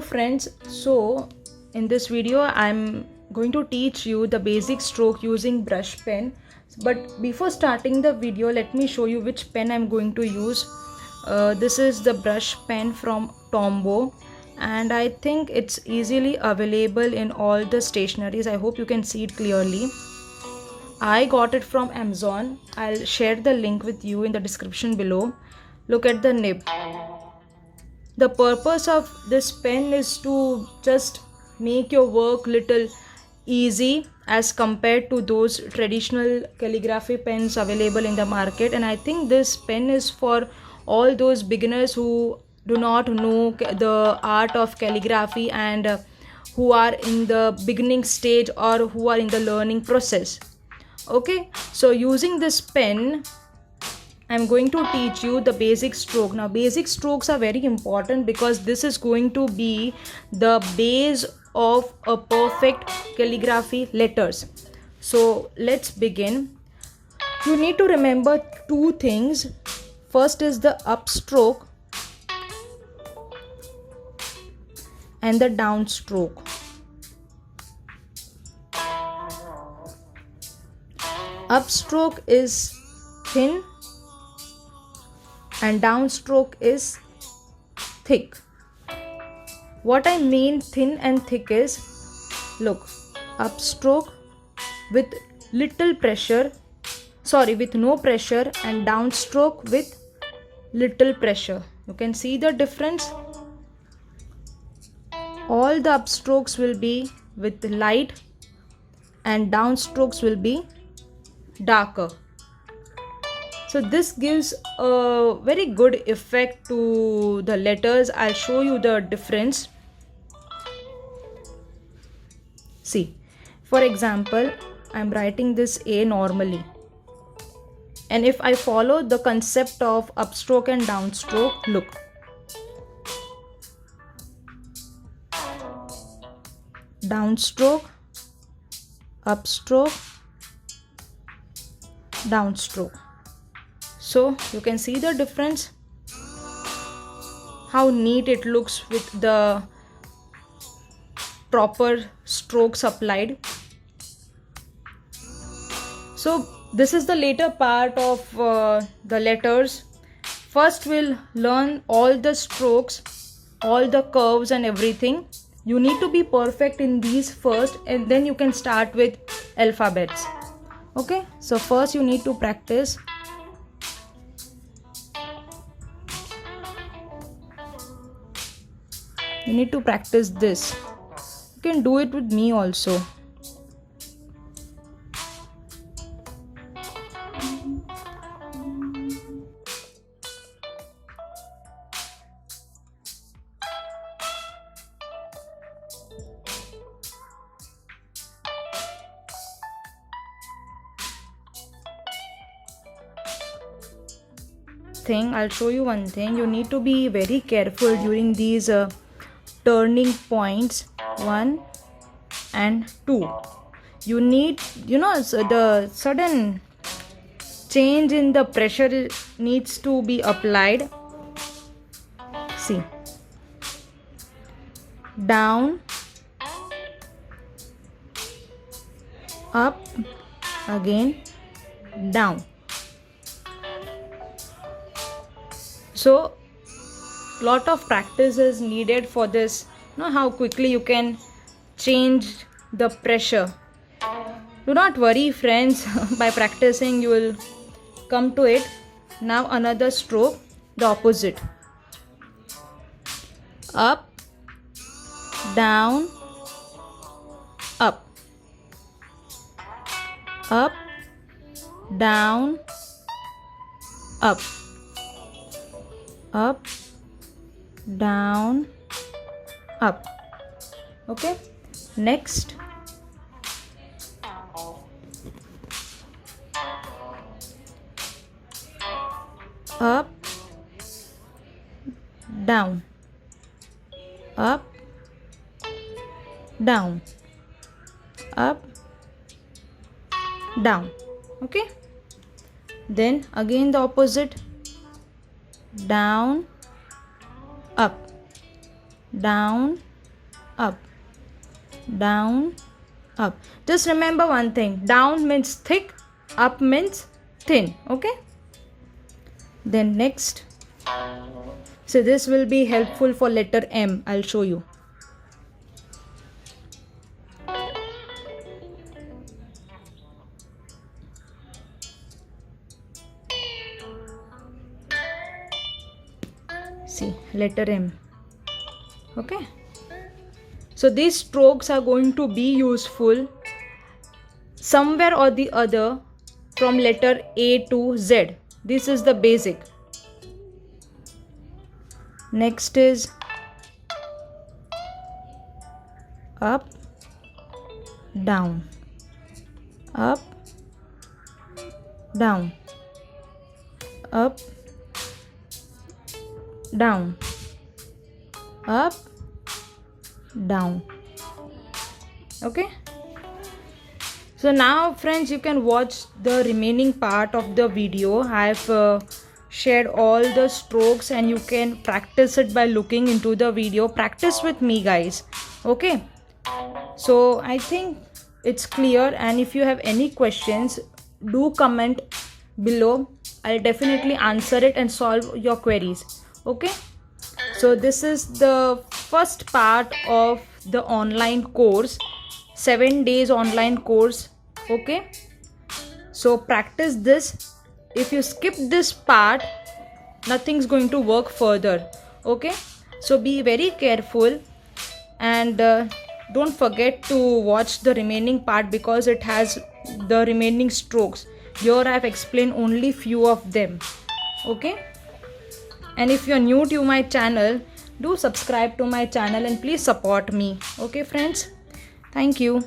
Friends, so in this video I'm going to teach you the basic stroke using brush pen. But before starting the video, let me show you which pen I'm going to use. This is the brush pen from Tombow, and I think it's easily available in all the stationeries. I hope you can see it clearly. I got it from Amazon. I'll share the link with you in the description below. Look at the nib. The purpose of this pen is to just make your work little easy as compared to those traditional calligraphy pens available in the market. And I think this pen is for all those beginners who do not know the art of calligraphy and who are in the beginning stage or who are in the learning process. Okay, so using this pen I'm going to teach you the basic stroke. Now basic strokes are very important because this is going to be the base of a perfect calligraphy letters. So let's begin. You need to remember two things. First is the upstroke and the downstroke. Upstroke is thin and downstroke is thick. What I mean thin and thick is, look, upstroke with little pressure, with no pressure, and downstroke with little pressure. You can see the difference. All the upstrokes will be with light and downstrokes will be darker. So this gives a very good effect to the letters. I'll show you the difference. See, for example, I'm writing this A normally. And if I follow the concept of upstroke and downstroke, look. Downstroke, upstroke, downstroke. So you can see the difference, how neat it looks with the proper strokes applied. So this is the later part of the letters. First we'll learn all the strokes, all the curves and everything. You need to be perfect in these first, and then you can start with alphabets. Okay, so first you need to practice. You need to practice this. You can do it with me also. I'll show you one thing. You need to be very careful during these turning points 1 and 2. You need, the sudden change in the pressure needs to be applied. See, down, up, again down. So lot of practice is needed for this. Know how quickly you can change the pressure. Do not worry, friends. By practicing you will come to it. Now another stroke, the opposite. Up, down, up, up, down, up, up, down, up. Okay, next. Up, down, up, down, up, down. Okay, then again the opposite. Down, up, down, up, down, up. Just remember one thing, down means thick, up means thin. Okay, then next, so this will be helpful for letter M. I'll show you. See, letter M. Okay, so these strokes are going to be useful somewhere or the other from letter A to Z. This is the basic. Next is up, down, up, down, up, down, up, down. Okay, so now friends, you can watch the remaining part of the video. I've shared all the strokes and you can practice it by looking into the video. Practice with me guys. Okay, so I think it's clear, and if you have any questions, do comment below. I'll definitely answer it and solve your queries. Okay, so this is the first part of the online course, 7 days online course. Okay, so practice this. If you skip this part, nothing's going to work further. Okay, so be very careful, and don't forget to watch the remaining part because it has the remaining strokes. Here I've explained only few of them. Okay, and if you're new to my channel, do subscribe to my channel and please support me. Okay friends, thank you.